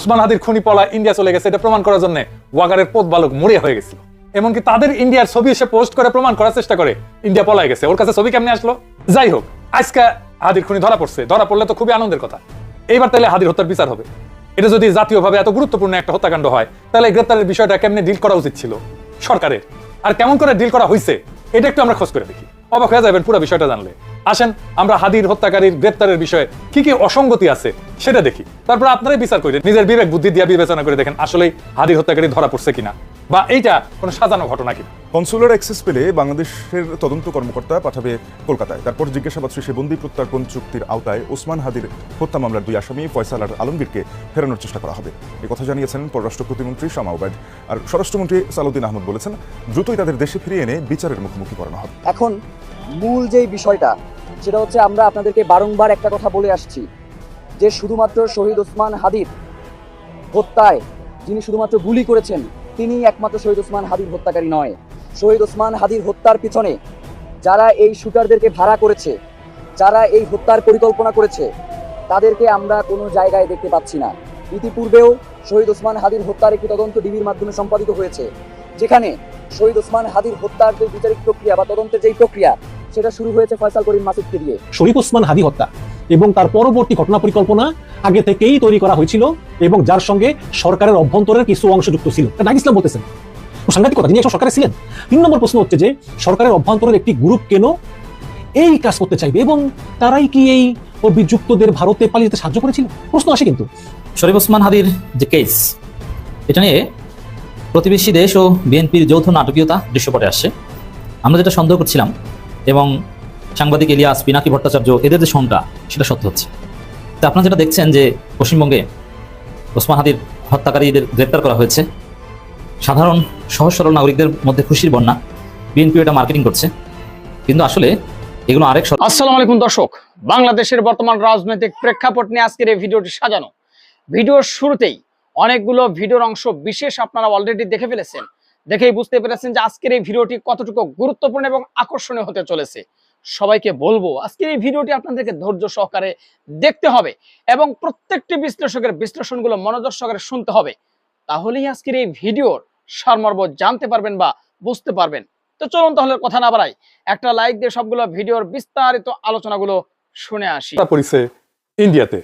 ওসমান হাদির খুনি পলা ইন্ডিয়া চলে গেছে এটা প্রমাণ করার জন্য ওয়াগারের পথ বালক মরিয়া হয়ে গেছিল। এমনকি তাদের ইন্ডিয়ার ছবি এসে পোস্ট করে প্রমাণ করার চেষ্টা করে ইন্ডিয়া পলায় গেছে। ওর কাছে ছবি কেমনে আসলো? যাই হোক, আজকে হাদির খুনি ধরা পড়ছে। ধরা পড়লে তো খুবই আনন্দের কথা। এইবার তাহলে হাদির হত্যার বিচার হবে। এটা যদি জাতীয়ভাবে এত গুরুত্বপূর্ণ একটা হত্যাকাণ্ড হয়, তাহলে গ্রেপ্তারের বিষয়টা কেমনে ডিল করা উচিত ছিল সরকারের, আর কেমন করে ডিল করা হয়েছে এটা একটু আমরা খোঁজ করে দেখি। অবাক হয়ে যাবেন পুরো বিষয়টা জানলে। আসেন আমরা হাদির হত্যাকারীর গ্রেপ্তারের বিষয়ে কি কি অসঙ্গতি আছে সেটা দেখি, তারপর আপনারাই বিচার করে নিজের বিবেক বুদ্ধি দিয়ে বিবেচনা করে দেখেন আসলেই হাদির হত্যাকারী ধরা পড়ছে কিনা, বা এইটা কোনো সাজানো ঘটনা কিনা। কনসুলার অ্যাক্সেস পেলে বাংলাদেশের তদন্ত কর্মকর্তা পাঠাবে কলকাতায়। তারপর জিজ্ঞাসাবাদ শেষে বন্দি প্রত্যর্পণ চুক্তির আওতায় ওসমান হাদির হত্যা মামলার 2 আসামি ফয়সাল আর আলমগীরকে ফেরানোর চেষ্টা করা হবে। এই কথা জানিয়েছেন পররাষ্ট্র প্রতিমন্ত্রী শামা ওবায়দ। আর স্বরাষ্ট্রমন্ত্রী সালাউদ্দিন আহমদ বলেছেন, দ্রুতই তাদের দেশে ফিরিয়ে এনে বিচারের মুখোমুখি করানো হবে। এখন মূল যেই বিষয়টা সেটা হচ্ছে, আমরা আপনাদেরকে বারংবার একটা কথা বলে আসছি যে শুধুমাত্র শহীদ ওসমান হাদির হত্যায় যিনি শুধুমাত্র গুলি করেছেন তিনি একমাত্র শহীদ ওসমান হাদির হত্যাকারী নয়। শহীদ ওসমান হাদির হত্যার পিছনে যারা এই শুটারদেরকে ভাড়া করেছে, যারা এই হত্যার পরিকল্পনা করেছে, তাদেরকে আমরা কোনো জায়গায় দেখতে পাচ্ছি না। ইতিপূর্বেও শহীদ ওসমান হাদির হত্যার একটি তদন্ত ডিবির মাধ্যমে সম্পাদিত হয়েছে, যেখানে শহীদ ওসমান হাদির হত্যার যে বিচারিক প্রক্রিয়া বা তদন্তের যেই প্রক্রিয়া সেটা শুরু হয়েছে ফয়সাল করিম মাসুদকে দিয়ে। শরীফ ওসমান হাদি হত্যা এবং তার পরবর্তী ঘটনা পরিকল্পনা আগে থেকেই তৈরি করা হয়েছিল এবং যার সঙ্গে সরকারের অভ্যন্তরের কিছু অংশ যুক্ত ছিল। নাহিদ ইসলাম বলতেছেন, সাংঘাতিক কথা, তিনি একজন সরকারে ছিলেন। 3 নম্বর প্রশ্ন হচ্ছে যে সরকারের অভ্যন্তরের একটি গ্রুপ কেন এই কাজ করতে চাইবে এবং তারাই কি এই অভিযুক্তদের ভারতে পালিয়ে যেতে সাহায্য করেছিল? প্রশ্ন আসে কিন্তু। শরীফ ওসমান হাদির যে কেস, এটা নিয়ে প্রতিবেশী দেশ ও বিএনপির যৌথ নাটকীয়তা দৃশ্যপটে আসছে। আমরা যেটা সন্দেহ করছিলাম এবং সাংবাদিক ইলিয়াস, পিনাকি ভট্টাচার্য এদের যে শঙ্কা সেটা সত্য হচ্ছে। তা আপনারা যেটা দেখছেন যে পশ্চিমবঙ্গে ওসমান হাদির হত্যাকারীদের গ্রেপ্তার করা হয়েছে, সাধারণ সহজ সরল নাগরিকদের মধ্যে খুশির বন্যা। বিএনপি এটা মার্কেটিং করছে, কিন্তু আসলে এগুলো আরেক। আসসালামু আলাইকুম দর্শক, বাংলাদেশের বর্তমান রাজনৈতিক প্রেক্ষাপট নিয়ে আজকের এই ভিডিওটি সাজানো। ভিডিওর শুরুতেই অনেকগুলো ভিডিওর অংশ বিশেষ আপনারা অলরেডি দেখে ফেলেছেন, দেখেই বুঝতে পেরেছেন যে আজকের এই ভিডিওটি কতটুকু গুরুত্বপূর্ণ এবং আকর্ষণীয় হতে চলেছে। সবাইকে বলবো আজকের এই ভিডিওটি আপনাদেরকে ধৈর্য সহকারে দেখতে হবে এবং প্রত্যেকটি বিশ্লেষকের বিশ্লেষণগুলো মনোযোগ সহকারে শুনতে হবে, তাহলেই আজকের এই ভিডিওর সারমর্ম জানতে পারবেন বা বুঝতে পারবেন। তো চলুন তাহলে কথা না বাড়াই, একটা লাইক দিয়ে সবগুলো ভিডিওর বিস্তারিত আলোচনাগুলো শুনে আসি। পরিছে ইন্ডিয়াতে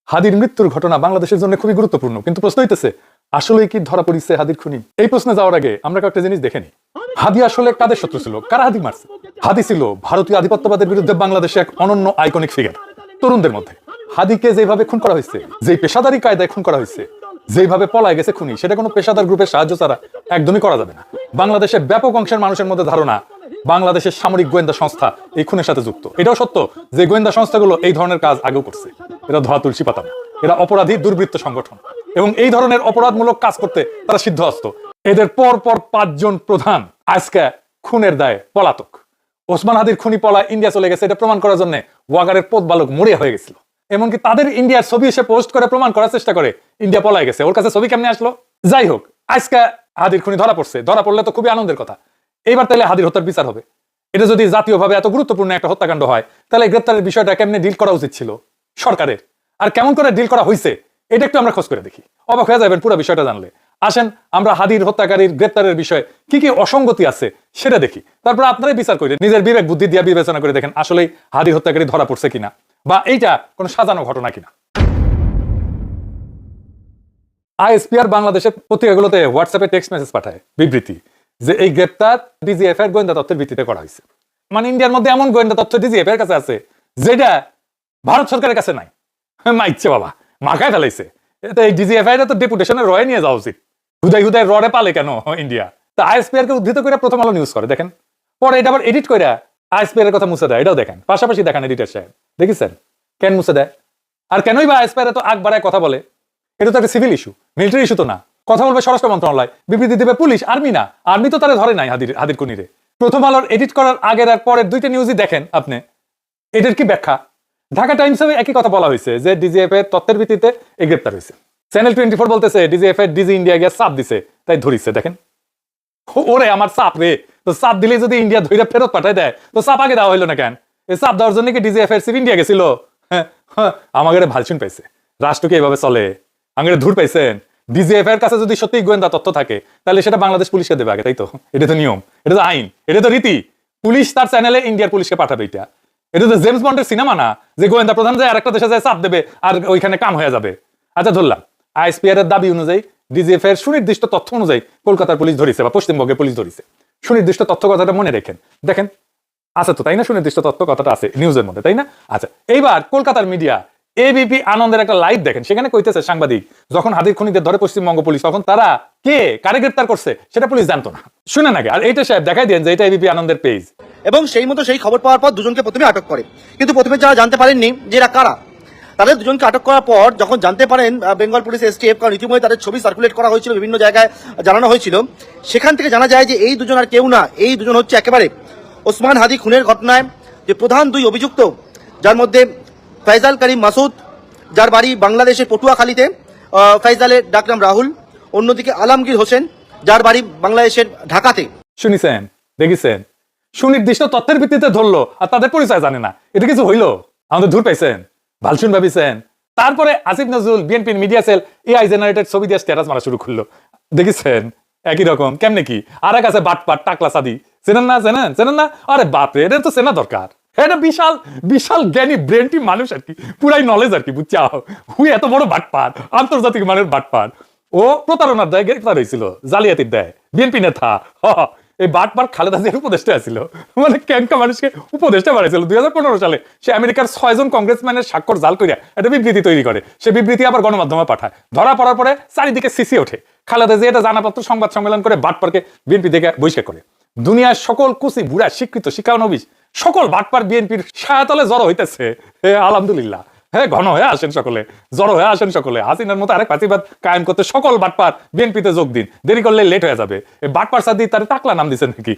হাদির মৃত্যুর ঘটনা বাংলাদেশের জন্য খুবই গুরুত্বপূর্ণ, কিন্তু প্রশ্ন হইতেছে আসলে কি ধরা পড়িছে হাদির খুনি? এই প্রশ্নে যাওয়ার আগে আমরা একটা জিনিস দেখে নিই, হাদি আসলে কাদের শত্রু ছিল, কারা হাদি মারছে? হাদি ছিল ভারতীয় আধিপত্যবাদের বিরুদ্ধে বাংলাদেশে এক অনন্য আইকনিক ফিগার। তরুণদের মধ্যে হাদিকে যেভাবে খুন করা হয়েছে, যে পেশাদারি কায়দায় খুন করা হয়েছে, যেভাবে পলায় গেছে খুনি, সেটা কোনো পেশাদার গ্রুপের সাহায্য ছাড়া একদমই করা যাবে না। বাংলাদেশের ব্যাপক অংশের মানুষের মধ্যে ধারণা বাংলাদেশের সামরিক গোয়েন্দা সংস্থা এই খুনের সাথে যুক্ত। এটাও সত্য যে গোয়েন্দা সংস্থাগুলো এই ধরনের কাজ আগেও করছে। এরা ধোয়া তুলসী পাতা না, এরা অপরাধী দুর্বৃত্ত সংগঠন এবং এই ধরনের অপরাধমূলক কাজ করতে তারা সিদ্ধহস্ত। এদের পর পর 5 জন প্রধান আজকে খুনের দায়ে পলাতক। ওসমান হাদির খুনি পলা ইন্ডিয়া চলে গেছে এটা প্রমাণ করার জন্য ওয়াগারের পথ বালক মরিয়া হয়ে গেছিল। এমনকি তাদের ইন্ডিয়ার ছবি এসে পোস্ট করে প্রমাণ করার চেষ্টা করে ইন্ডিয়া পলায় গেছে। ওর কাছে ছবি কেমনে আসলো? যাই হোক, আজকে হাদির খুনি ধরা পড়ছে। ধরা পড়লে তো খুবই আনন্দের কথা। এইবার তাহলে হাদির হত্যার বিচার হবে। এটা যদি জাতীয়ভাবে এত গুরুত্বপূর্ণ একটা হত্যাকাণ্ড হয়, তাহলে গ্রেপ্তারের বিষয়টা কেমনে ডিল করা উচিত ছিল সরকারের, আর কেমন করে ডিল করা হয়েছে এটা একটু আমরা খোঁজ করে দেখি। অবাক হয়ে যাবেন পুরো বিষয়টা জানলে। আসেন আমরা হাদির হত্যাকারীর গ্রেপ্তারের বিষয়ে কি কি অসঙ্গতি আছে সেটা দেখি, তারপর আপনারাই বিচার করে নিজের বিবেক বুদ্ধি দিয়ে বিবেচনা করে দেখেন আসলেই হাদির হত্যাকারী ধরা পড়ছে কিনা, বা এইটা কোনো সাজানো ঘটনা কিনা। আইএসপিআর বাংলাদেশের পত্রিকাগুলোতে হোয়াটসঅ্যাপে টেক্সট মেসেজ পাঠায় বিবৃতি যে এই গ্রেপ্তার ডিজিএফ এর গোয়েন্দা তথ্যের ভিত্তিতে করা হয়েছে। মানে ইন্ডিয়ার মধ্যে এমন গোয়েন্দা তথ্য ডিজিএফ এর কাছে আছে যেটা ভারত সরকারের কাছে নাই। মাইচ্ছে বাবা, মাখায় ফেলাইছে। এটা এই ডিজিএফ এর তো ডেপুটেশনের রয়ে নিয়ে যাওয়া উচিত। হুদাই হুদাই রডে পালে কেন ইন্ডিয়া? তা আইএসপিআর কে উদ্ধৃত করে প্রথম আলো নিউজ করে দেখেন, পরে এটা আবার এডিট করে আইএসপিআর এর কথা মুছে দেয়। এটাও দেখেন, পাশাপাশি দেখেন এডিটর সাহেব, দেখেছেন কেন মুছে দেয়? আর কেনই বা আইএসপিআর এত আগ বাড়ায় কথা বলে? এটা তো একটা সিভিল ইস্যু, মিলিটারি ইস্যু তো না। কথা বলবে স্বরাষ্ট্র মন্ত্রণালয়, বিবৃতি দেবে পুলিশ, আর্মি না। আর্মি তো তারা ধরে নাই হাদির খুনিরে। প্রথম আলোর এডিট করার আগের আর পরের 2টা নিউজই দেখেন আপনি, এটার কি ব্যাখ্যা? ঢাকা টাইমসে একই কথা বলা হয়েছে যে ডিজিএফ এর তথ্যের ভিত্তিতে এই গ্রেপ্তার হয়েছে। চ্যানেল 24 বলতেছে ডিজিএফ এর ডিজি ইন্ডিয়া গিয়ে চাপ দিছে তাই ধরিছে। দেখেন ওরে আমার চাপ রে, তো চাপ দিলে যদি ইন্ডিয়া ধরে ফেরত পাঠায় দেয় তো চাপ আগে দেওয়া হইলো না কেন? এই চাপ দেওয়ার জন্য কি ডিজিএফ এর চিফ ইন্ডিয়া গেছিল? আমাদের ভালচুন পাইছে। রাষ্ট্রকে এভাবে চলে আঙের ধুর পাইছেন? ডিজিএফ এর কাছে যদি সত্যি গোয়েন্দা তথ্য থাকে তাহলে সেটা বাংলাদেশ পুলিশকে দেবে আগে, তাই তো? এটা তো নিয়ম, এটা তো আইন, এটা তো রীতি। পুলিশ তার চ্যানেলে ইন্ডিয়ার পুলিশকে পাঠাবে। এটা তো জেমস বন্ডের সিনেমা না যে গোয়েন্দা প্রধান যায় আরেকটা দেশে যায় চাপ দেবে আর ওইখানে কাম হয়ে যাবে। আচ্ছা ধরলাম আইএসপিআর এর দাবি অনুযায়ী ডিজিএফ এর সুনির্দিষ্ট তথ্য অনুযায়ী কলকাতার পুলিশ ধরেছে বা পশ্চিমবঙ্গের পুলিশ ধরেছে। সুনির্দিষ্ট তথ্য কথাটা মনে রেখেন, দেখেন আছে তো, তাই না? সুনির্দিষ্ট তথ্য কথাটা আছে নিউজের মধ্যে, তাই না? আচ্ছা, এইবার কলকাতার মিডিয়া এবিপি আনন্দের একটা লাইভ দেখেন, সেখানে কইতেছে সাংবাদিক যখন হাদির খুনিদের ধরে পশ্চিমবঙ্গ পুলিশ তখন তারা কে কারে গ্রেপ্তার করছে সেটা পুলিশ জানতো না। শুনেন আগে, আর এইটা সাহেব দেখাই দেন যে এটা এবিপি আনন্দের পেজ। এবং সেই মতো সেই খবর পাওয়ার পর দুজনকে প্রথমে আটক করে, কিন্তু প্রথমে যারা জানতে পারেননি যে এরা কারা, তাদের দুজনকে আটক করার পর যখন জানতে পারেন বেঙ্গল পুলিশ এসটিএফ, কারণ ইতিমধ্যে তাদের ছবি সার্কুলেট করা হয়েছিল, বিভিন্ন জায়গায় জানানো হয়েছিল, সেখান থেকে জানা যায় যে এই দুজন আর কেউ না, এই দুজন হচ্ছে একেবারে ওসমান হাদি খুনের ঘটনায় যে প্রধান দুই অভিযুক্ত, যার মধ্যে ফয়জাল করিম মাসুদ, যার বাড়ি বাংলাদেশের পটুয়াখালীতে, ফয়জালের ডাকনাম রাহুল, অন্যদিকে আলমগীর হোসেন, যার বাড়ি বাংলাদেশের ঢাকাতে। শুনিছেন, দেখেছেন, সুনির্দিষ্ট তথ্যের ভিত্তিতে ধরলো আর তাদের পরিচয় জানে না, এটা কিছু হইলো? আমাদের ধূর পাইছেন, ভালসুন ভাবিছেন। তারপরে আসিফ নজরুল বিএনপির মিডিয়া সেল এআই জেনারেটেড ছবি দিয়ে স্ট্যাটাস মারা শুরু করলো, দেখেছেন? একই রকম কেমনে কি আর এক আছে বাটপাট টাকলা সাদি, চেনেন না? চেনেন না? আরে বাপরে, এটা তো চেনা দরকার। এটা বিশাল বিশাল জ্ঞানী ব্রেনটি মানুষ আর কি, পুরাই নলেজ আর কি, বুঝছাও? হুই এত বড় বাটপার, আন্তর্জাতিক মানের বাটপার। ও প্রতারণার দায় গ্রেফতার হয়েছিল, জালিয়াতির দায়, বিএনপি নেতা। এই বাটপার খালেদা জিয়ার উপদেষ্টা ছিল, মানে ক্যাঙ্কা মানুষকে উপদেষ্টা বাড়াইছিল 2015 সালে। সে আমেরিকার 6 জন কংগ্রেসম্যানের স্বাক্ষর জাল করিয়া একটা বিবৃতি তৈরি করে, সে বিবৃতি আবার গণমাধ্যমে পাঠায়। ধরা পড়ার পরে চারিদিকে সিসি ওঠে, খালেদা জিয়া এটা জানাপত্র সংবাদ সম্মেলন করে বাটপারকে বিএনপি থেকে বহিষ্কার করে। দুনিয়ার সকল কুচি বুড়া শিক্ষিত শিক্ষানবিশ সকল বাটপার বিএনপির ছায়াতলে জড়ো হইতেছে। আলহামদুলিল্লাহ, হ্যাঁ, ঘন হয়ে আসেন সকলে, জড়ো হয়ে আসেন সকলে। হাসিনার মতো আরেক ফাঁসিবাদ কায়েম করতে সকল বাটপার বিএনপিতে যোগ দিন, দেরি করলে লেট হয়ে যাবে। এই বাটপার সাদি তার টাকলা নাম দিছে নাকি?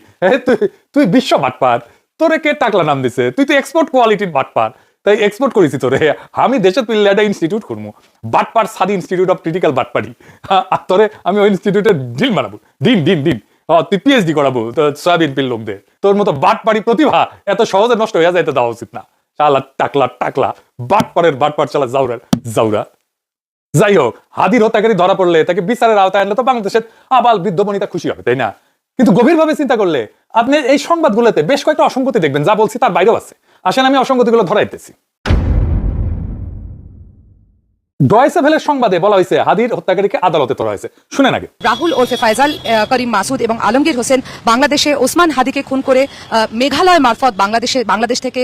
তুই বিশ্ব বাটপার, তোরে কে টাকলা নাম দিছে? তুই তো এক্সপোর্ট কোয়ালিটির বাটপার, তাই এক্সপোর্ট করেছি তোরে। আমি দেশের তুললে একটা ইনস্টিটিউট করবো, বাটপার সাদি ইনস্টিটিউট অফ ক্রিটিক্যাল বাটপারি। আর তোরে আমি ওই ইনস্টিটিউটের ডিল বানাবো, দিন তুই পিএইচডি করাবো সয়াবিন পিল লোকদের। তোর মতো বাটপারি প্রতিভা এত সহজে নষ্ট হয়ে যায়, এটা দেওয়া উচিত না। চালা টাকলা বাটপারের বাটপার চালা জাউরা। যাই হোক, হাদির হত্যাকারী ধরা পড়লে তাকে বিচারের আওতায় আনলে তো বাংলাদেশের আবাল বৃদ্ধ বনিতা খুশি হবে, তাই না? কিন্তু গভীরভাবে চিন্তা করলে আপনি এই সংবাদগুলোতে বেশ কয়েকটা অসঙ্গতি দেখবেন, যা বলছি তার বাইরেও আছে। আসেন আমি অসঙ্গতিগুলো ধরাইতেছি। ডয়েসে ভেলের সংবাদে বলা হয়েছে হাদির হত্যাকারীকে আদালতে তোলা হয়েছে, শুনেন আগে। রাহুল ওরফে ফয়জাল করিম মাসুদ এবং আলমগীর হোসেন বাংলাদেশে ওসমান হাদিকে খুন করে মেঘালয় মারফত বাংলাদেশ থেকে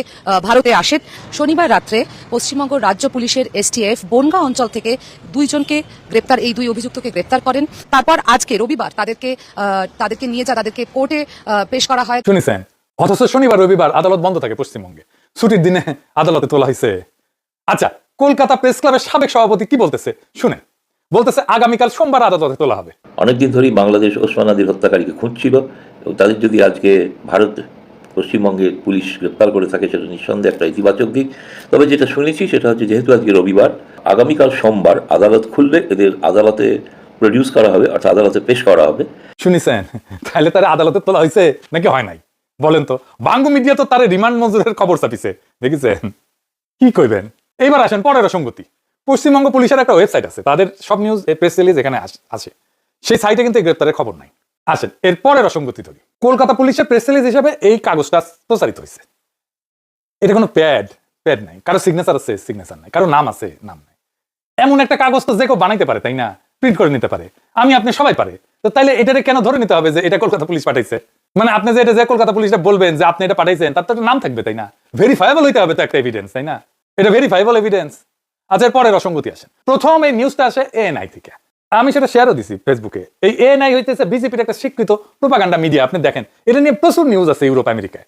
ভারতে আসেন। শনিবার রাত্রে পশ্চিমবঙ্গ রাজ্য পুলিশের এসটিএফ বনগাঁ অঞ্চল থেকে দুইজনকে গ্রেপ্তার, এই দুই অভিযুক্তকে গ্রেপ্তার করেন। তারপর আজকে রবিবার তাদেরকে নিয়ে তাদেরকে কোর্টে পেশ করা হয়। শুনেছেন, অথচ শনিবার রবিবার আদালত বন্ধ থাকে পশ্চিমবঙ্গে, ছুটির দিনে আদালতে তোলা হয়েছে। আচ্ছা, কলকাতা প্রেস ক্লাবের সাবেক সভাপতি কি বলতেছে শুনে, বলতেছে আগামীকাল সোমবার আদালতে তোলা হবে। অনেকদিন ধরেই বাংলাদেশ ওসমান হাদির হত্যাকারীকে খুঁজছিল এবং তাদের যদি আজকে ভারত পশ্চিমবঙ্গের পুলিশ গ্রেপ্তার করে থাকে সেটা নিঃসন্দেহে একটা ইতিবাচক দিক। তবে যেটা শুনেছি সেটা হচ্ছে যেহেতু আজকে রবিবার, আগামীকাল সোমবার আদালত খুললে এদের আদালতে প্রডিউস করা হবে, অর্থাৎ আদালতে পেশ করা হবে। শুনেছেন, তাহলে তারা আদালতে তোলা হয়েছে নাকি হয় নাই বলেন তো? বাংলা মিডিয়া তো তার রিমান্ড মঞ্জুরের খবর ছাপিছে, দেখেছেন? কি কইবেন? এইবার আসেন পরের অসঙ্গতি। পশ্চিমবঙ্গ পুলিশের একটা ওয়েবসাইট আছে, তাদের সব নিউজ প্রেস রিলিজ এখানে আসে, সেই সাইটে কিন্তু গ্রেপ্তারের খবর নাই। আসেন এর পরের অসঙ্গতি ধরি। কলকাতা পুলিশের প্রেস রিলিজ হিসেবে এই কাগজটা প্রচারিত হয়েছে। এটা কোনো প্যাড নাই, কারো সিগনেচার আছে, সিগনেচার নাই, কারো নাম আছে, নাম নাই। এমন একটা কাগজ তো যে কেউ বানাইতে পারে, তাই না? প্রিন্ট করে নিতে পারে, আমি আপনি সবাই পারে। তো তাইলে এটাকে কেন ধরে নিতে হবে যে এটা কলকাতা পুলিশ পাঠাইছে? মানে আপনি যে এটা যে কলকাতা পুলিশটা বলবেন যে আপনি এটা পাঠাইছেন, তার তো একটা নাম থাকবে, তাই না? ভেরিফাইবল হইতে হবে তো একটা এভিডেন্স, তাই না? এটা ভেরিফাইবল এভিডেন্স। আচ্ছা, পরের অসঙ্গতি আসেন। প্রথম এই নিউজটা আসে এএনআই থেকে, আমি সেটা শেয়ারও দিছি ফেসবুকে। এই এএনআই হইতেছে বিজেপির একটা স্বীকৃত প্রোপাগান্ডা মিডিয়া, আপনি দেখেন এটা নিয়ে প্রচুর নিউজ আছে ইউরোপ আমেরিকায়।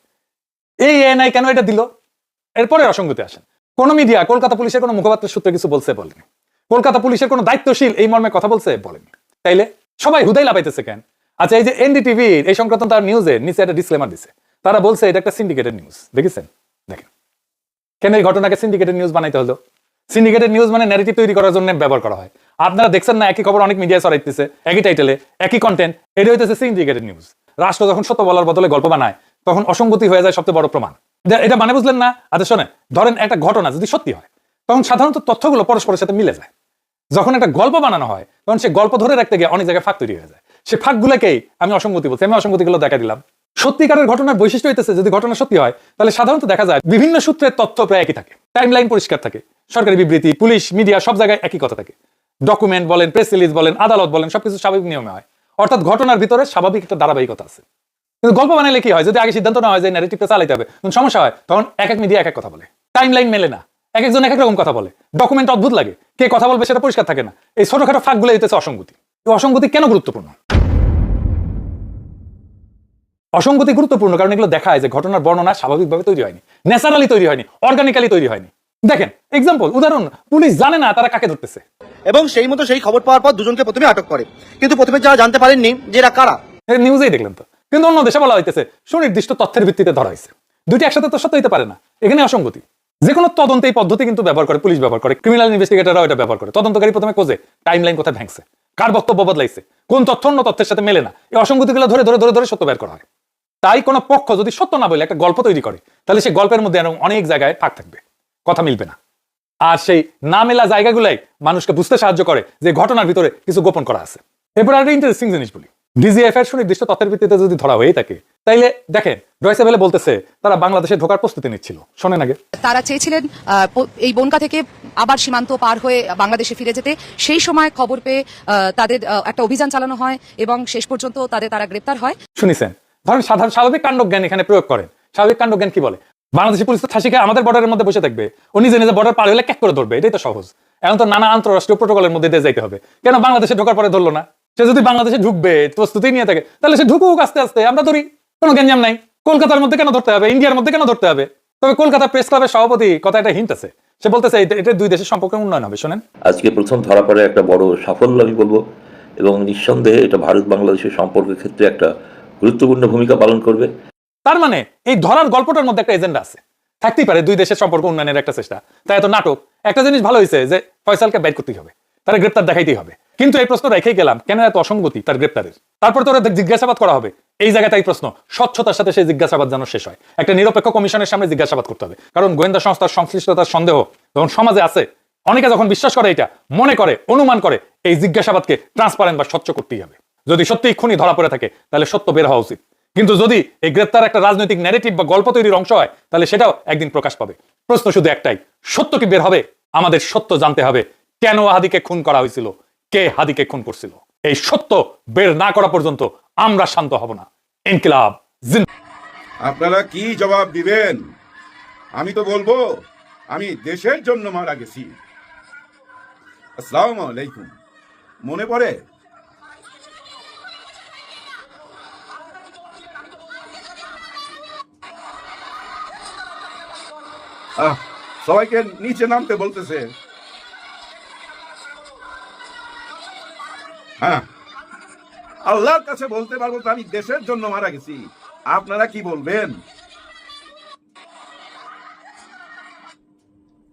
এই এএনআই কেন এটা দিল? এরপরে অসঙ্গতি আসেন। কোন মিডিয়া কলকাতা পুলিশের কোনো মুখপাত্রের সূত্রে কিছু বলছে? বলেনি। কলকাতা পুলিশের কোনো দায়িত্বশীল এই মর্মে কথা বলছে? বলেনি। তাইলে সবাই হুদাই লাপাইতেছে কেন? আচ্ছা, এই যে এনডিটিভির এই সংক্রান্ত তার নিউজে নিচে একটা ডিসক্লেমার দিছে, তারা বলছে এটা একটা সিন্ডিকেটেড নিউজ। দেখেছেন? দেখেন কেন এই ঘটনাকে সিন্ডিকেটেড নিউজ বানাইতে হলো। সিন্ডিকেটেড নিউজ মানে ন্যারেটিভ তৈরি করার জন্য ব্যবহার করা হয়। আপনারা দেখছেন না, একই খবর অনেক মিডিয়া ছড়াইতেছে, একই টাইটেলে, একই কন্টেন্ট। এটা হইতেছে সিন্ডিকেটেড নিউজ। রাষ্ট্র যখন সত্য বলার বদলে গল্প বানায় তখন অসঙ্গতি হয়ে যায় সবচেয়ে বড় প্রমাণ। এটা মানে বুঝলেন না? আচ্ছা শোনেন, ধরেন একটা ঘটনা যদি সত্যি হয় তখন সাধারণত তথ্যগুলো পরস্পরের সাথে মিলে যায়। যখন একটা গল্প বানানো হয় তখন সে গল্প ধরে রাখতে গিয়ে অনেক জায়গায় ফাঁক তৈরি হয়ে যায়। সে ফাঁকগুলোকেই আমি অসঙ্গতি বলছি, আমি অসঙ্গতিগুলো দেখা দিলাম। সত্যিকারের ঘটনার বৈশিষ্ট্য হইতেছে যদি ঘটনা সত্যি হয় তাহলে সাধারণত দেখা যায় বিভিন্ন সূত্রের তথ্য প্রায় একই থাকে, টাইম লাইন পরিষ্কার থাকে, সরকারি বিবৃতি, পুলিশ, মিডিয়া সব জায়গায় একই কথা থাকে, ডকুমেন্ট বলেন, প্রেস রিলিজ বলেন, আদালত বলেন, সবকিছু স্বাভাবিক নিয়মে হয়। অর্থাৎ ঘটনার ভিতরে স্বাভাবিক একটা ধারাবাহিকতা আছে। কিন্তু গল্প বানাইলে কি হয়, যদি আগে সিদ্ধান্ত নেওয়া হয় যে ন্যারেটিভটা চালাইতে হবে, তখন সমস্যা হয়। তখন এক এক মিডিয়া এক এক কথা বলে, টাইম লাইন মেলে না, এক একজন এক এক রকম কথা বলে, ডকুমেন্ট অদ্ভুত লাগে, কে কথা বলবে সেটা পরিষ্কার থাকে না। এই ছোটখাটো ফাঁকগুলো হইতেছে অসঙ্গতি। এই অসঙ্গতি কেন গুরুত্বপূর্ণ? অসঙ্গতি গুরুত্বপূর্ণ কারণ এগুলো দেখায় যে ঘটনার বর্ণনা স্বাভাবিকভাবে তৈরি হয়নি, ন্যাচারালি তৈরি হয়নি, অর্গানিক্যালি তৈরি হয়নি। দেখেন এক্সাম্পল, উদাহরণ, পুলিশ জানে না তারা কাকে ধরতেছে, এবং সেই মতো সেই খবর পাওয়ার পর দুজনকে প্রথমে আটক করে, কিন্তু প্রথমে যারা জানতে পারেননি যে এরা কারা। নিউজেই দেখলেন তো। কিন্তু অন্য দেশে বলা হইতেছে সুনির্দিষ্ট তথ্যের ভিত্তিতে ধরা হয়েছে। দুইটি একসাথে তো সত্য হইতে পারে না, এখানে অসঙ্গতি। যে কোনো তদন্তে এই পদ্ধতি কিন্তু ব্যবহার করে, পুলিশ ব্যবহার করে, ক্রিমিনাল ইনভেস্টিগেটররাও এটা ব্যবহার করে। তদন্তকারী প্রথমে খোঁজে টাইম লাইন কোথায় ভাঙছে, কার বক্তব্য বদলাইছে, কোন তথ্য অন্য তথ্যের সাথে মেলে না, এই অসঙ্গতিগুলো ধরে ধরে ধরে ধরে সত্য বের করা হয়। তাই কোনো পক্ষ যদি সত্য না বলে একটা গল্প তৈরি করে তাহলে সেই গল্পের মধ্যে অনেক জায়গায় ফাঁক থাকবে, কথা মিলবে না। আর সেই না মেলা জায়গাগুলাই মানুষকে বুঝতে সাহায্য করে যে ঘটনার ভিতরে কিছু গোপন করা আছে। এরপর আর ইন্টারেস্টিং জিনিস বলি, ডিজিএফ এর সুনির্দিষ্ট তথ্যের ভিত্তিতে যদি ধরা হয়ে থাকে তাইলে দেখেন ডয়েচে ভেলে বলতেছে তারা বাংলাদেশে ঢোকার প্রস্তুতি নিচ্ছিল। শোনেন আগে, তারা চেয়েছিলেন এই বনকা থেকে আবার সীমান্ত পার হয়ে বাংলাদেশে ফিরে যেতে। সেই সময় খবর পেয়ে তাদের একটা অভিযান চালানো হয় এবং শেষ পর্যন্ত তারা গ্রেপ্তার হয়। শুনেছেন, ধরেন সাধারণ স্বাভাবিক কাণ্ডজ্ঞান এখানে প্রয়োগ করেন। স্বাভাবিক কাণ্ডজ্ঞান কি বলে? বাংলাদেশি পুলিশ তো ঠাসিকে আমাদের বর্ডারের মধ্যে বসে থাকবে, ও নিজে নিজে বর্ডার পার হলে ক্যাক করে ধরবে, এটাই তো সহজ। এখন তো নানা আন্তঃরাষ্ট্রীয় প্রোটোকলের মধ্যে দিয়ে যাইতে হবে, কেন বাংলাদেশে ঢোকার পরে ধরলো না? সে যদি বাংলাদেশে ঢুকবে প্রস্তুতি নিয়ে থাকে তাহলে সে ঢুকুক আস্তে আস্তে, আমরা ধরি, কোনো গ্যাঞ্জাম নাই। কলকাতার মধ্যে কেন ধরতে হবে, ইন্ডিয়ার মধ্যে কেন ধরতে হবে? তবে কলকাতা প্রেস ক্লাবের সভাপতি কথা একটা হিন্ট আছে, সে বলতেছে এটা দুই দেশের সম্পর্কের উন্নয়ন হবে। শোনেন, আজকে প্রথম ধরা পড়ে একটা বড় সাফল্য আমি বলবো, এবং নিঃসন্দেহে এটা ভারত বাংলাদেশের সম্পর্কের ক্ষেত্রে একটা গুরুত্বপূর্ণ ভূমিকা পালন করবে। তার মানে এই ধরার গল্পটার মধ্যে একটা এজেন্ডা আছে, থাকতেই পারে দুই দেশের সম্পর্ক উন্নয়নের একটা চেষ্টা। তাই এত নাটক। একটা জিনিস ভালো হয়েছে যে ফয়সালকে বের করতেই হবে, তারা গ্রেপ্তার দেখাইতেই হবে। কিন্তু এই প্রশ্ন রেখেই গেলাম, কেন এত অসঙ্গতি তার গ্রেপ্তারের? তারপর তো জিজ্ঞাসাবাদ করা হবে। এই জায়গায় তাই প্রশ্ন, স্বচ্ছতার সাথে সেই জিজ্ঞাসাবাদ যেন শেষ হয়। একটা নিরপেক্ষ কমিশনের সামনে জিজ্ঞাসাবাদ করতে হবে, কারণ গোয়েন্দা সংস্থার সংশ্লিষ্টতার সন্দেহ যখন সমাজে আছে, অনেকে যখন বিশ্বাস করে, এটা মনে করে, অনুমান করে, এই জিজ্ঞাসাবাদকে ট্রান্সপারেন্ট বা স্বচ্ছ করতেই হবে। যদি সত্যিই খুনি ধরা পড়ে থাকে তাহলে সত্য বের হওয়া উচিত। কিন্তু যদি এই গ্রেপ্তার একটা রাজনৈতিক ন্যারেটিভ বা গল্প তৈরির অংশ হয় তাহলে সেটাও একদিন প্রকাশ পাবে। প্রশ্ন শুধু একটাই, সত্য কি বের হবে? আমাদের সত্য জানতে হবে, কেন হাদিকে খুন করা হয়েছিল, কে হাদিকে খুন করছিল। এই সত্য বের না করা পর্যন্ত আমরা শান্ত হব না। ইনকিলাব জিন্দাবাদ। আপনারা কি জবাব দিবেন? আমি তো বলবো আমি দেশের জন্য মারা গেছি। আসসালামু আলাইকুম। মনে পড়ে? সবাইকে নিচে নামতে বলতেছে। হ্যাঁ, আল্লাহর কাছে বলতে পারবো তো আমি দেশের জন্য মারা গেছি। আপনারা কি বলবেন?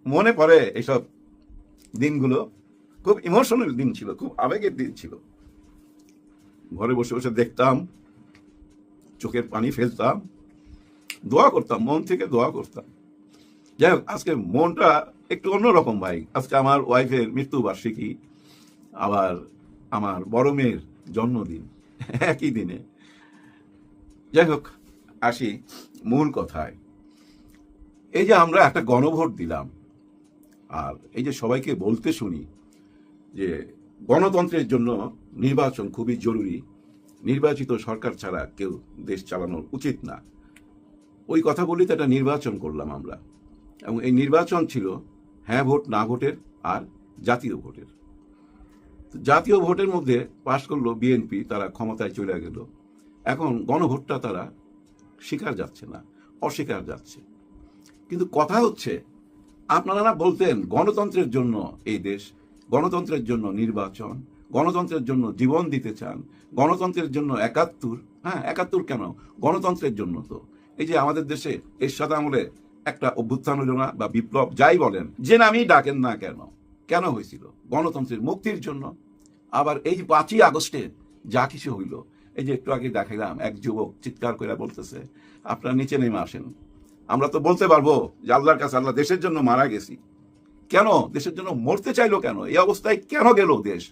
মনে পড়ে এইসব দিনগুলো, খুব ইমোশনাল দিন ছিল, খুব আবেগের দিন ছিল। ঘরে বসে বসে দেখতাম, চোখের পানি ফেলতাম, দোয়া করতাম, মন থেকে দোয়া করতাম। যাই হোক, আজকে মনটা একটু অন্যরকম ভাই। আজকে আমার ওয়াইফের মৃত্যুবার্ষিকী, আবার আমার বড় মেয়ের জন্মদিন একই দিনে। যাই হোক, আসি মূল কথায়। এই যে আমরা একটা গণভোট দিলাম, আর এই যে সবাইকে বলতে শুনি যে গণতন্ত্রের জন্য নির্বাচন খুবই জরুরি, নির্বাচিত সরকার ছাড়া কেউ দেশ চালানো উচিত না, ওই কথা বলি তো একটা নির্বাচন করলাম আমরা। এবং এই নির্বাচন ছিল হ্যাঁ ভোট না ভোটের আর জাতীয় ভোটের। জাতীয় ভোটের মধ্যে পাশ করলো বিএনপি, তারা ক্ষমতায় চলে গেল। এখন গণভোটটা তারা স্বীকার যাচ্ছে না, অস্বীকার যাচ্ছে। কিন্তু কথা হচ্ছে, আপনারা না বলতেন গণতন্ত্রের জন্য এই দেশ, গণতন্ত্রের জন্য নির্বাচন, গণতন্ত্রের জন্য জীবন দিতে চান, গণতন্ত্রের জন্য ৭১। হ্যাঁ, ৭১ কেন, গণতন্ত্রের জন্য। তো এই যে আমাদের দেশে এরশাদ আমলে একটা অভ্যুত্থান হইল না, বা বিপ্লব যাই বলেন, যে নামই ডাকেন না কেন, কেন হয়েছিল? গণতন্ত্রের মুক্তির জন্য। আবার এই যে ৫ই আগস্টে যা কিছু হইল, এই যে একটু আগে দেখাইলাম, এক যুবক চিৎকার করে বলতেছে আপনারা নিচে নেমে আসেন। আমরা তো বলতে পারবো যে আল্লাহর কাছে, আল্লাহ দেশের জন্য মারা গেছি, কেন দেশের জন্য মরতে চাইলো কেন, এই অবস্থায় কেন গেল দেশ,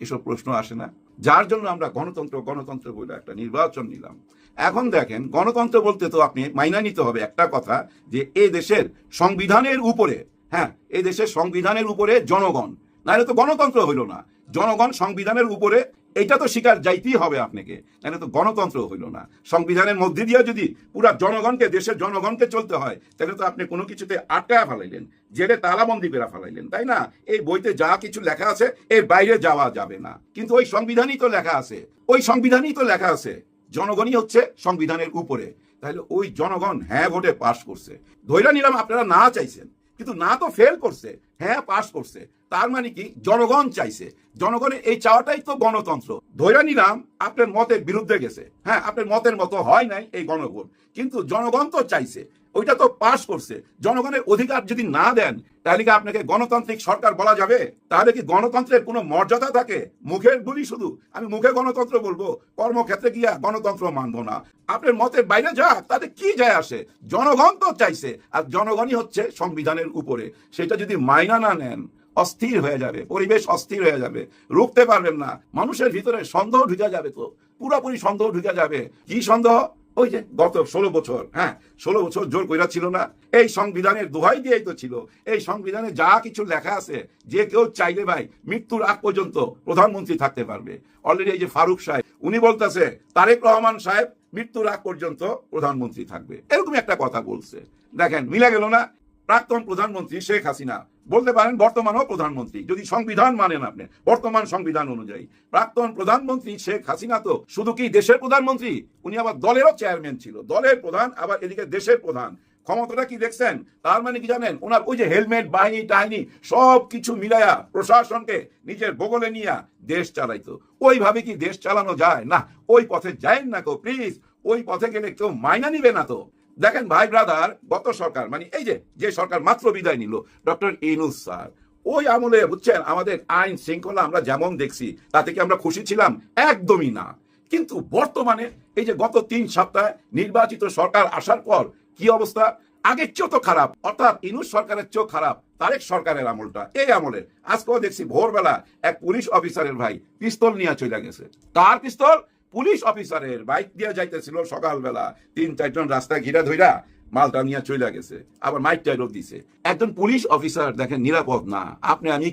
এসব প্রশ্ন আসে না? যার জন্য আমরা গণতন্ত্র গণতন্ত্র বলে একটা নির্বাচন নিলাম। এখন দেখেন, গণতন্ত্র বলতে তো আপনি মাইনা নিতে হবে একটা কথা, যে এই দেশের সংবিধানের উপরে, হ্যাঁ এই দেশের সংবিধানের উপরে জনগণ, নাহলে তো গণতন্ত্র হইল না। জনগণ সংবিধানের উপরে, এটা তো স্বীকার যাইতেই হবে আপনাকে, নাহলে তো গণতন্ত্র হইল না। সংবিধানের মধ্যে দিয়ে যদি পুরা জনগণকে, দেশের জনগণকে চলতে হয়, তাহলে তো আপনি কোনো কিছুতে আটকায়া ফেলাইলেন, জেলে তালাবন্দি করে ফেলাইলেন, তাই না? এই বইতে যা কিছু লেখা আছে এর বাইরে যাওয়া যাবে না, কিন্তু ওই সংবিধানই তো লেখা আছে, ওই সংবিধানই তো লেখা আছে জনগণই হচ্ছে সংবিধানের উপরে। তাহলে ওই জনগণ হ্যাঁ ভোটে পাশ করছে, ধৈর্য নিলাম আপনারা না চাইছেন, কিন্তু না তো ফেল করছে, হ্যাঁ পাশ করছে, তার মানে কি জনগণ চাইছে। জনগণের এই চাওয়াটাই তো গণতন্ত্র। ধৈর্য নিলাম আপনার মতের বিরুদ্ধে গেছে, হ্যাঁ আপনার মতের মতো হয় নাই এই গণভোট, কিন্তু জনগণ তো চাইছে, ওইটা তো পাশ করছে। জনগণের অধিকার যদি না দেন, তাহলে কি আপনাকে গণতান্ত্রিক সরকার বলা যাবে? তাহলে কি গণতন্ত্রের কোনো মর্যাদা থাকে? মুখের বলি শুধু, আমি মুখে গণতন্ত্র বলবো, কর্মক্ষেত্রে গিয়া গণতন্ত্র মানবো না। আপনার মতের বাইরে যাক, তাতে কি যায় আসে? জনগণ তো চাইছে, আর জনগণই হচ্ছে সংবিধানের উপরে। সেটা যদি মাইনা না নেন, অস্থির হয়ে যাবে, পরিবেশ অস্থির হয়ে যাবে, রুখতে পারবেন না। মানুষের ভিতরে সন্দেহ ঢুকে যাবে, তো পুরোপুরি সন্দেহ ঢুকে যাবে। কি সন্দেহ? ওই যে গত 16 বছর, হ্যাঁ 16 বছর জোর কইরা ছিল না, এই সংবিধানের দোহাই দিয়েই তো ছিল। এই সংবিধানে যা কিছু লেখা আছে, যে কেউ চাইলে ভাই মৃত্যুর আগ পর্যন্ত প্রধানমন্ত্রী থাকতে পারবে। অলরেডি এই যে ফারুক সাহেব, উনি বলতেছে তারেক রহমান সাহেব মৃত্যুর আগ পর্যন্ত প্রধানমন্ত্রী থাকবে, এরকম একটা কথা বলছে। দেখেন মিলে গেল না? প্রাক্তন প্রধানমন্ত্রী শেখ হাসিনা, বলতে পারেন বর্তমানও প্রধানমন্ত্রী, যদি সংবিধান মানেন আপনি, বর্তমান সংবিধান অনুযায়ী প্রাক্তন প্রধানমন্ত্রী শেখ হাসিনা তো শুধু কি দেশের প্রধানমন্ত্রী, উনি আবার দলেরও চেয়ারম্যান ছিল, দলের প্রধান আবার এদিকে দেশের প্রধান। ক্ষমতাটা কি দেখছেন? তার মানে কি জানেন, ওনার ওই যে হেলমেট বাহিনী টাহিনী সব কিছু মিলাইয়া প্রশাসনকে নিজের বগলে নিয়ে দেশ চালাইতো। ওইভাবে কি দেশ চালানো যায়? না, ওই পথে যায়েন না গো প্লিজ, ওই পথে গেলে কেউ মাইনা নিবে না তো। দেখেন ভাই ব্রাদার, গত সরকার মানে এই যে সরকার মাত্র বিদায় নিল, ডক্টর ইউনূস স্যার, ওই আমলে বুঝছেন আমাদের আইন শৃঙ্খলা আমরা যেমন দেখছি তাতে কি আমরা খুশি ছিলাম? একদমই না। কিন্তু বর্তমানে এই যে গত 3 সপ্তাহে নির্বাচিত সরকার আসার পর কি অবস্থা, আগের চেয়েও তো খারাপ, অর্থাৎ ইউনূস সরকারের চেয়েও খারাপ তারেক সরকারের আমলটা। এই আমলে আজকেও দেখছি ভোরবেলা এক পুলিশ অফিসারের ভাই পিস্তল নিয়ে চলে গেছে। তার পিস্তল পুলিশ অফিসারের, বাইক দিয়ে যাইতেছিল সকালবেলা, 3-4 জন রাস্তায় ঘিরা ধইরা মালটা নিয়ে চলে গেছে, আবার মাইক টাইরও দিছে। একজন পুলিশ অফিসার দেখেন নিরাপদ না, আপনি আমি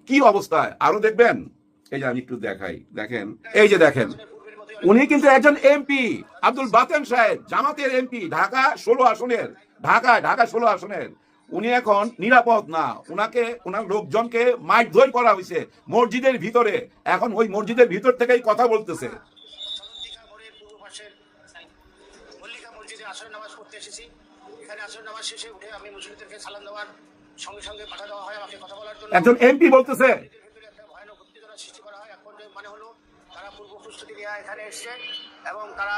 কি অবস্থায় আরো দেখবেন। এই যে আমি একটু দেখাই, দেখেন এই যে দেখেন, উনি কিন্তু একজন এমপি, আব্দুল বাতেন সাহেব, জামাতের এমপি, ঢাকা 16 আসনের, ঢাকা 16 আসনের। উনি এখন নিরাপদ না, উনাকে ওনার লোকজনকে মাইক ধরে করা হয়েছে মসজিদের ভিতরে, এখন ওই মসজিদের ভিতর থেকেই কথা বলতেছে। মল্লিকা মসজিদে আসরের নামাজ পড়তে এসেছি। এখানে আসরের নামাজ শেষে উঠে আমি মুসলিমদেরকে সালাম দেওয়ার সঙ্গে সঙ্গে পাঠা দেওয়া হয় আমাকে কথা বলার জন্য। একজন এমপি বলতেছে ভিতরে একটা ভয়ানক উত্তেজনা সৃষ্টি করা হয়। এখন মানে হলো তারা পূর্ব প্রস্তুতি নিয়ে এখানে এসছে এবং তারা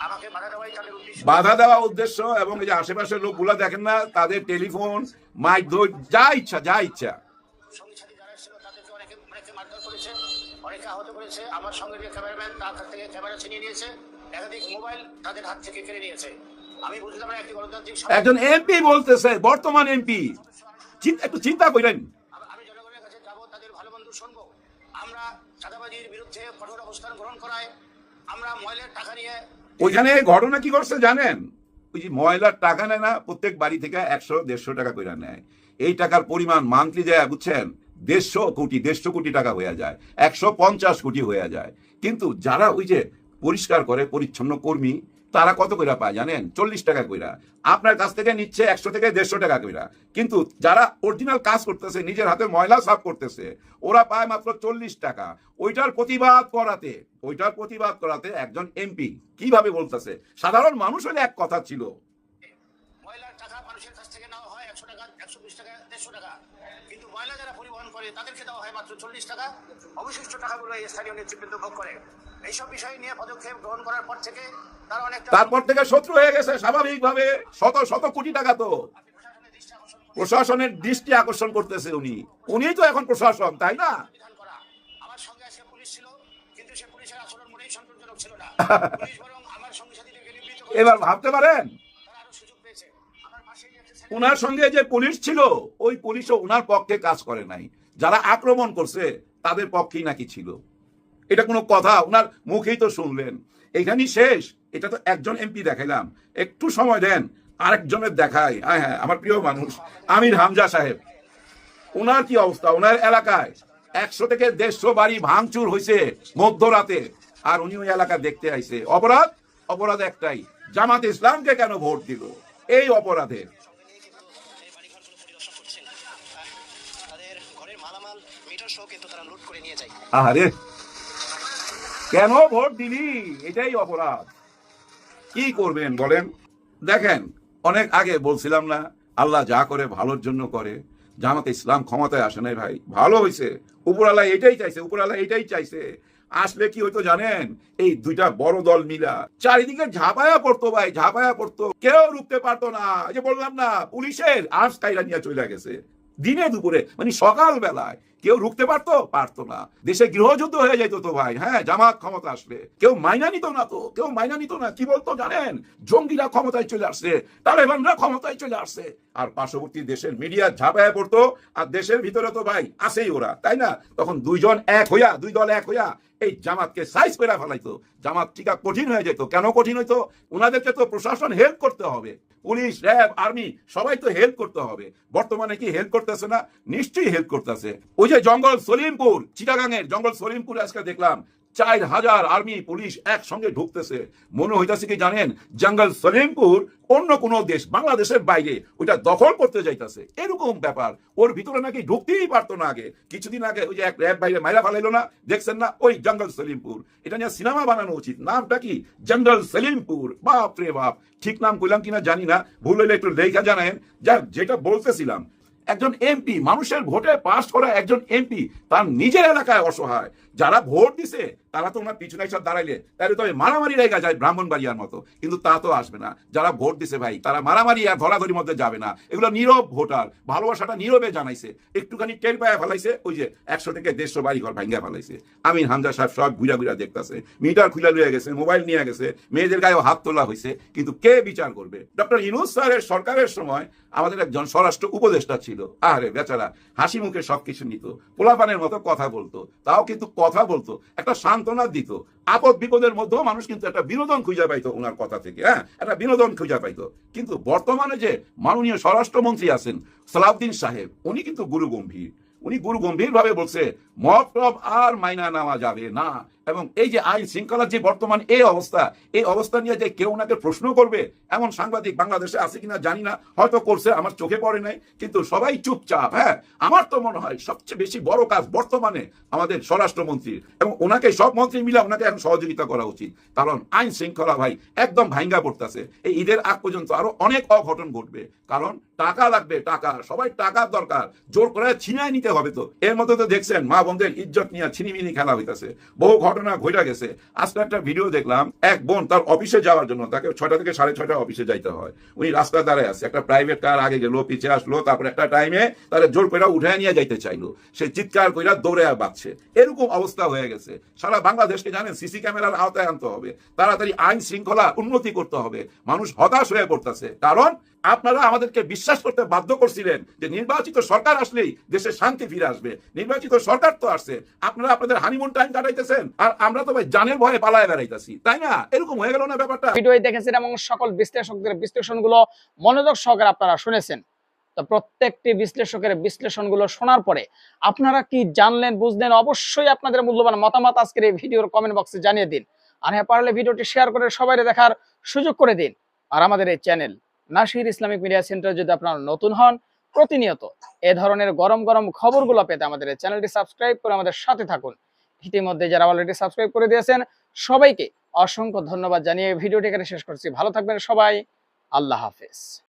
আমাকে বাধা দেওয়াই তাদের উদ্দেশ্য, বাধা দেওয়া উদ্দেশ্য। এবং এই যে আশেপাশের লোকগুলা দেখেন না, তাদের টেলিফোন মাইক ধরে যা ইচ্ছা সঙ্গী সাথী যারা এসেছিল তাদেরকে অনেকে মারধর করেছে, অনেকে আহত করেছে। আমার সঙ্গে যে ক্যামেরাম্যান, তার কাছ থেকে ক্যামেরা ছিনিয়ে নিয়েছে, একাধিক মোবাইল তাদের হাত থেকে কেড়ে নিয়েছে। আমি বুঝলাম না একটি গণতান্ত্রিক একজন এমপি বলতেছে, বর্তমান এমপি, একটু চিন্তা করেন। আমি জনগণের কাছে যাবো, তাদের ভালো মন্দ শুনবো। আমরা চাঁদাবাজির বিরুদ্ধে কঠোর অবস্থান গ্রহণ করায় আমরা ময়লার টাকা নিয়ে, ওইখানে ঘটনা কি করছে জানেন? ওই যে ময়লার টাকা নেয় না, প্রত্যেক বাড়ি থেকে 100-150 টাকা করে নেয়। এই টাকার পরিমাণ মান্থলি যায় বুঝছেন 150 কোটি টাকা হয়ে যায়, 150 কোটি হয়ে যায়। কিন্তু যারা ওই যে পরিষ্কার করে, পরিচ্ছন্ন কর্মী, তারা কত করে পায় জানেন? 40 টাকা কইরা। আপনার কাছ থেকে নিচ্ছে 100 থেকে 150 টাকা কইরা। কিন্তু যারা অরিজিনাল কাজ করতেছে, নিজের হাতে ময়লা সাফ করতেছে, ওরা পায় মাত্র 40 টাকা। ওইটার প্রতিবাদ করাতে একজন এমপি কিভাবে বলতেছে, সাধারণ মানুষ হলে এক কথা ছিল। ময়লার টাকা মানুষের কাছ থেকে নেওয়া হয় 100 টাকা, 120 টাকা, 150 টাকা, কিন্তু ময়লা যারা পরিবহন করে তাদেরকে দেওয়া হয় মাত্র 40 টাকা। অবশিষ্ট টাকাগুলো এই স্থানীয় নেতৃবৃন্দ ভোগ করে। এইসব বিষয় নিয়ে পদক্ষেপ গ্রহণ করার পর থেকে তারা অনেকটা, তারপর থেকে শত্রু হয়ে গেছে স্বাভাবিকভাবে। শত কোটি টাকা তো প্রশাসনের দৃষ্টি আকর্ষণ করতেছে উনি তো এখন প্রশাসন, তাই না? করা। আমার সঙ্গে আজকে পুলিশ ছিল, কিন্তু সে পুলিশের আচরণ মোটেই সন্তোষজনক ছিল না। পুলিশ বরং আমার সঙ্গে সাথীদেরকে নিবৃত্ত করে এবার ভাবতে পারেন তারা আরো সুযোগ পেয়েছে। আমার ওনার সঙ্গে যে পুলিশ ছিল ওই পুলিশও ওনার পক্ষে কাজ করে নাই, যারা আক্রমণ করছে তাদের পক্ষেই নাকি ছিল। এটা কোনো কথা? ওনার মুখেই তো শুনলেন। এখানেই শেষ? এটা তো একজন এমপি দেখাইলাম, একটু সময় দেন আরেকজনের দেখাই। হ্যাঁ, আমার প্রিয় মানুষ আমির হামজা সাহেব, ওনার কি অবস্থা? ওনার এলাকায় 100 থেকে 150 বাড়ি ভাঙচুর হয়েছে মধ্যরাতে, আর উনি ওই এলাকা দেখতে আইছে। অপরাধ একটাই, জামাত ইসলামকে কেন ভোট দিল? এই অপরাধে আরে কেন ভোট দিলি? এটাই অপরাধ। কি করবেন বলেন? দেখেন, অনেক আগে বলছিলাম না, আল্লাহ যা করে ভালোর জন্য করে। জামাতে ইসলাম ক্ষমতায় আসে নাই ভাই, ভালো হয়েছে। উপরালা এটাই চাইছে। আসলে কি হইতো জানেন? এই দুইটা বড় দল মিলা চারিদিকে ঝাঁপায়া পড়তো ভাই, ঝাঁপায়া পড়তো, কেউ রুখতে পারতো না। এই যে বললাম না, পুলিশের আর্স কাইরা নিয়ে চলে গেছে দিনে দুপুরে, মানে সকাল বেলায়। কেউ রুখতে পারতো না। দেশে গৃহযুদ্ধ হয়ে যেত তো ভাই। হ্যাঁ, জামাত ক্ষমতা আসলে কেউ মাইনা নিত না। কি বলতো জানেন? জঙ্গিরা ক্ষমতায় চলে আসছে, তালেবানরা ক্ষমতায় চলে আসছে, আর পার্শ্ববর্তী দেশের মিডিয়া ঝাঁপায় পড়তো। আর দেশের ভিতরে তো ভাই আছেই ওরা, তাই না? তখন দুই দল এক হইয়া এই জামাতকে সাইজ করে ফেলাইতো। জামাত টিকা কঠিন হয়ে যেত। কেন কঠিন হইতো? ওনাদেরকে তো প্রশাসন হেল্প করতে হবে, পুলিশ, র্যাব, আর্মি সবাই তো হেল্প করতে হবে। বর্তমানে কি হেল্প করতেছে না? নিশ্চয়ই হেল্প করতেছে। ওই যে জঙ্গল সলিমপুর, চিটাগাঙের জঙ্গল সলিমপুরে আজকে দেখলাম 4000 আর্মি পুলিশ একসঙ্গে ঢুকতেছে। মনে হইতেছে কি জানেন? জঙ্গল সলিমপুর অন্য কোন দেশ, বাংলাদেশের বাইরে ওইটা দখল করতে যাইতেছে, এরকম ব্যাপার। ওর ভিতরে নাকি ঢুকতেই পারতো না আগে। কিছুদিন আগে ওই যে এক র্যাব বাইরে মাইরা ফেলাইলো না, দেখছেন না? ওই জঙ্গল সলিমপুর। এটা নিয়ে সিনেমা বানানো উচিত। নামটা কি? জঙ্গল সলিমপুর। বাপ রে বাপ, ঠিক নাম কইলাম কিনা জানি না, ভুল হইলে একটু লেখা জানায়েন। যাক, যেটা বলতেছিলাম, একজন এমপি, মানুষের ভোটে পাস করা একজন এমপি, তার নিজের এলাকায় অসহায়। যারা ভোট দিছে তারা তো ওনার পিছনে এসব দাঁড়াইলে তাহলে তো মারামারি রেখা যায় ব্রাহ্মণবাড়িয়ার মতো, কিন্তু তা তো আসবে না। যারা ভোট দিছে ভাই, তারা মারামারি আর ধরাধরির মধ্যে যাবে না। এগুলো নীরব ভোটার, ভালোবাসাটা নীরবে জানাইছে, একটুখানি টের পায়া ফেলাইছে। ওই যে 100 থেকে 150 বাড়ি ঘর ভাঙ্গা ফেলাইছে। আমির হামজা সাহেব সব ঘুরা দেখতেছে, মিটার খুলে লয়ে গেছে, মোবাইল নিয়ে গেছে, মেয়েদের গায়েও হাত তোলা হয়েছে, কিন্তু কে বিচার করবে? ডক্টর ইউনূস স্যারের সরকারের সময় আমাদের একজন স্বরাষ্ট্র উপদেষ্টা ছিল। আরে বেচারা হাসি মুখে সবকিছু নিত, পোলাপানের মতো কথা বলতো, তাও কিন্তু কথা বলতো, একটা সান্ত্বনা দিত। আপদ বিপদের মধ্যেও মানুষ কিন্তু একটা বিনোদন খুঁজে পাইতো ওনার কথা থেকে। হ্যাঁ, একটা বিনোদন খুঁজে পাইতো। কিন্তু বর্তমানে যে মাননীয় স্বরাষ্ট্রমন্ত্রী আছেন সালাউদ্দিন সাহেব, উনি কিন্তু গুরু গম্ভীর ভাবে বলছে মব টব আর মাইনা নেওয়া যাবে না। এবং এই যে আইন শৃঙ্খলার যে বর্তমান এই অবস্থা নিয়ে যে কেউ ওনাকে প্রশ্ন করবে এমন সাংবাদিক বাংলাদেশে আছে কিনা জানি না, হয়তো করছে, আমার চোখে পড়ে নাই, কিন্তু সবাই চুপচাপ। হ্যাঁ, আমার তো মনে হয় সবচেয়ে বেশি বড় কাজ বর্তমানে আমাদের স্বরাষ্ট্রমন্ত্রীর, এবং ওনাকে সব মন্ত্রী মিলে ওনাকে এখন সহযোগিতা করা উচিত। কারণ আইন শৃঙ্খলা ভাই একদম ভাঙ্গা পড়তেছে। এই ঈদের আগ পর্যন্ত আরো অনেক অঘটন ঘটবে, কারণ টাকা লাগবে, টাকা, সবাই টাকার দরকার, জোর করে ছিনায় নিতে হবে। তো এর মধ্যে তো দেখছেন মা বোনদের ইজ্জত নিয়ে ছিনিমিনি খেলা হইতেছে, বহু ঘটনা ঘটে গেছে। আজকে একটা ভিডিও দেখলাম, এক বোন তার অফিসে যাওয়ার জন্য, তাকে 6টা থেকে 6:30 অফিসে যাইতে হয়, উনি রাস্তায় দাঁড়ায় আছে, একটা প্রাইভেট কার আগে গেল, পিছে আসলো, তারপর একটা টাইমে তারা জোর করে উঠে নিয়ে যাইতে চাইলো, সে চিৎকার কইরা দৌড়ে বাঁচছে। এরকম অবস্থা হয়ে গেছে। সারা বাংলাদেশকে জানেন সিসি ক্যামেরার আওতায় আনতে হবে, তাড়াতাড়ি আইন শৃঙ্খলা উন্নতি করতে হবে। মানুষ হতাশ হয়ে পড়তেছে, কারণ আপনারা আমাদেরকে বিশ্বাস করতে বাধ্য করছিলেন যে নির্বাচিত সরকার আসলেই দেশে শান্তি ফিরে আসবে। নির্বাচিত সরকার তো আসছে, আপনারা আপনাদের হানিমুন টাইম কাটাইতেছেন, আর আমরা তো ভাই জানের ভয়ে পালায় বেড়াইতেছি, তাই না? এরকম হয়ে গেল না ব্যাপারটা? ভিডিও দেখেছেন এবং সকল বিশ্লেষকদের বিশ্লেষণগুলো মনোযোগ সহকারে আপনারা শুনেছেন। তো প্রত্যেকটি বিশ্লেষকের বিশ্লেষণগুলো শোনার পরে আপনারা কি জানলেন, বুঝলেন? অবশ্যই আপনাদের মূল্যবান মতামত আজকের এই ভিডিওর কমেন্ট বক্সে জানিয়ে দিন। আর হ্যাঁ, পারলে ভিডিওটি শেয়ার করে সবাই দেখার সুযোগ করে দিন। আর আমাদের এই channel Nasir Islamic media centre যদি আপনারা নতুন হন, প্রতিনিয়ত এ ধরনের গরম গরম খবরগুলো পেতে আমাদের এই চ্যানেলটি সাবস্ক্রাইব করে আমাদের সাথে থাকুন। ইতিমধ্যে যারা অলরেডি সাবস্ক্রাইব করে দিয়েছেন সবাইকে অসংখ্য ধন্যবাদ জানিয়ে ভিডিওটি এখানে শেষ করছি। ভালো থাকবেন সবাই, আল্লাহ হাফেজ।